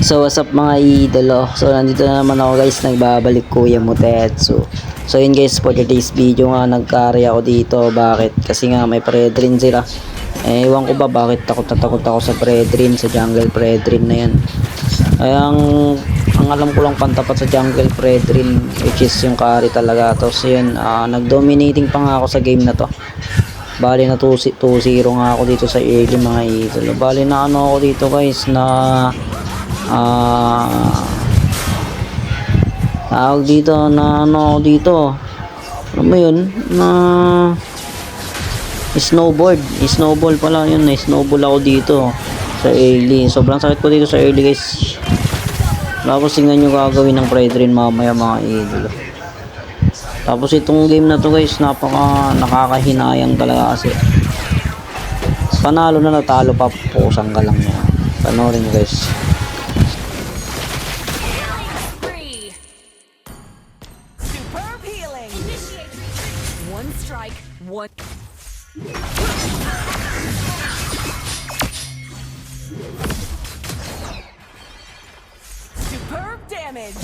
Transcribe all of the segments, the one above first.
So what's up mga idolo. So nandito na naman ako guys, nagbabalik Kuya Motetsu. So yun guys, for today's video nga nagka-carry ako dito. Bakit? Kasi nga may Predrin sila. Ewan ko ba bakit takot na takot ako sa Predrin, sa jungle Predrin na yan. Ay ang alam ko lang pantapat sa jungle Predrin, which is yung carry talaga. Tapos yun, nag-dominating pa nga ako sa game na to. Bali na 2-0 nga ako dito sa early mga idolo. Bali na ano ako dito guys, na tawag dito na ano dito, alam mo yun, na snowball pala yun, na snowball ako dito sa early. Sobrang sakit ko dito sa early guys. Tapos tingnan nyo gagawin ng Predrin mamaya mga idolo. Tapos itong game na to guys, nakakahinayang talaga kasi panalo na natalo pa, pusang ka lang yan. Panoorin nyo guys. One strike, one. Superb damage.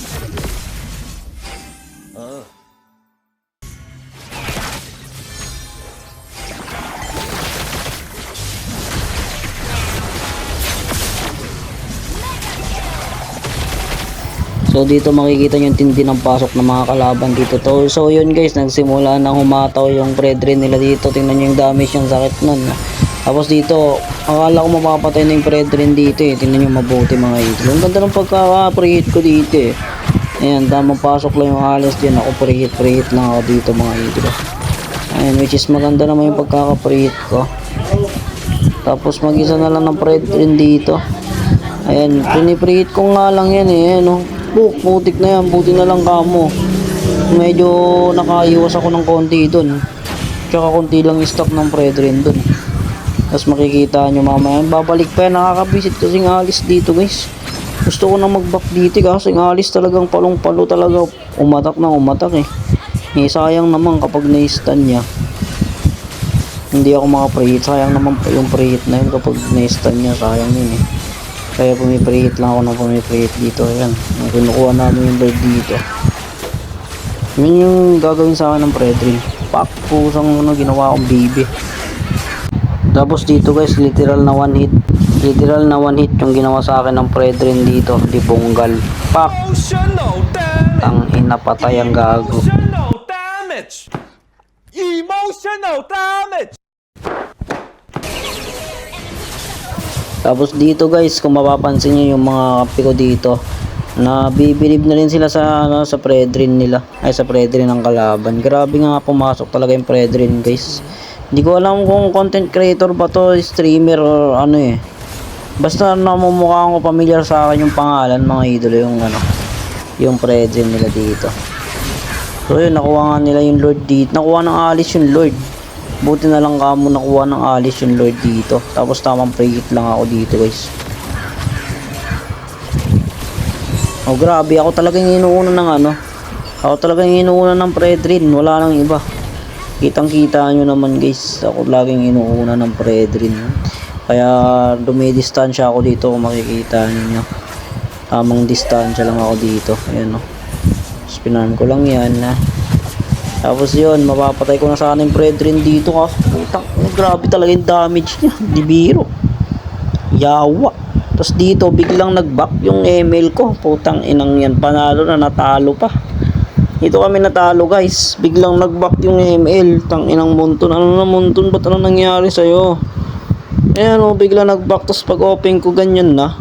So dito makikita nyo yung tindi ng pasok ng mga kalaban dito to. So yun guys, nagsimula na humataw yung Predrin nila dito. Tingnan nyo yung damage, yung sakit nun. Tapos dito, akala ko mapapatay na yung Predrin dito eh. Tingnan nyo mabuti mga idol. Ang ganda ng pagkaka-preheat ko dito eh. Ayan, damang pasok lang yung alis din. Ako preheat lang ako dito mga idol. Ayan, which is maganda naman yung pagkaka-preheat ko. Tapos mag-isa na lang ng Predrin dito. Ayan, pinipreheat ko nga lang yan eh. Ano? Putik na yan, buti na lang kamo. Medyo nakaiwas ako ng konti dun. Tsaka konti lang stock ng Predrin dun. Tapos makikita nyo mamaya, babalik pa yan. Nakakabisit kasing alis dito guys. Gusto ko na mag-back dito kasi alis talagang palong-palo talaga. Umatak na umatak eh. Sayang naman kapag na-stun niya. Hindi ako makapreheat. Sayang naman pa yung preheat na yun kapag na-stun niya. Sayang yun eh. Kaya pumipreheat lang ako ng pumipreheat dito. Ayan, kinukuha namin yung bird dito. Yun yung gagawin sa akin ng Predrin. Pak, pusang ano, ginawa akong baby. Tapos dito guys, literal na one hit yung ginawa sa akin ng Predrin dito. Di bunggal. Pak! Ang inapatay ang gago. Emotional damage. Tapos dito guys, kung mapapansin nyo yung mga kapi ko dito, na bibilib na rin sila sa sa Predrin nila, ay sa Predrin ng kalaban. Grabe nga pumasok talaga yung Predrin guys. Hindi ko alam kung content creator ba to, streamer or ano eh. Basta namumukhaan ko familiar sa akin yung pangalan mga idolo, yung ano, yung Predrin nila dito. So yun, nakuha nga nila yung Lord dito, nakuha ng alis yung Lord. Buti na lang kamo nakuha ng alis yung Lord dito. Tapos tamang preheat lang ako dito guys. Oh grabe, ako talagang inuuna ng ano. Ako talagang inuuna ng Predrin. Wala nang iba. Kitang kita nyo naman guys. Ako laging inuuna ng Predrin. Kaya dumidistansya ako dito kung makikita nyo. Tamang distansya lang ako dito. Ayan o. Spinarm ko lang yan na. Tapos yun, mapapatay ko na sana yung Predrin dito ka. Putang, grabe talaga yung damage niya. Di biro. Yawa. Tapos dito, biglang nag-back yung ML ko. Putang inang yan. Panalo na, natalo pa. Dito kami natalo guys. Biglang nag-back yung ML. Tang inang Monton. Ano na Monton? Ba't ano nangyari sa'yo? Ayan o, biglang nag-back. Tapos pag open ko, ganyan na.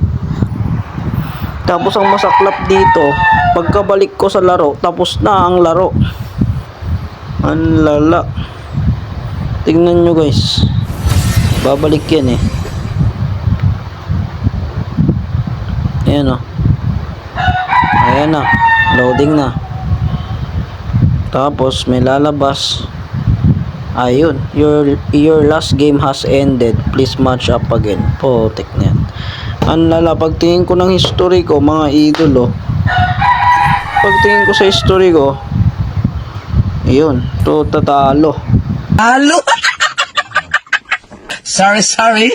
Tapos ang masaklap dito, pagkabalik ko sa laro, tapos na ang laro. Ang lala. Tingnan nyo guys, babalik yan eh. Ayan o. Ayan na, loading na. Tapos may lalabas. Ayun, your last game has ended, please match up again. Putik na yan. Ang lala, pagtingin ko ng history ko mga idolo, pagtingin ko sa history ko, ayun, tatalo. Sorry.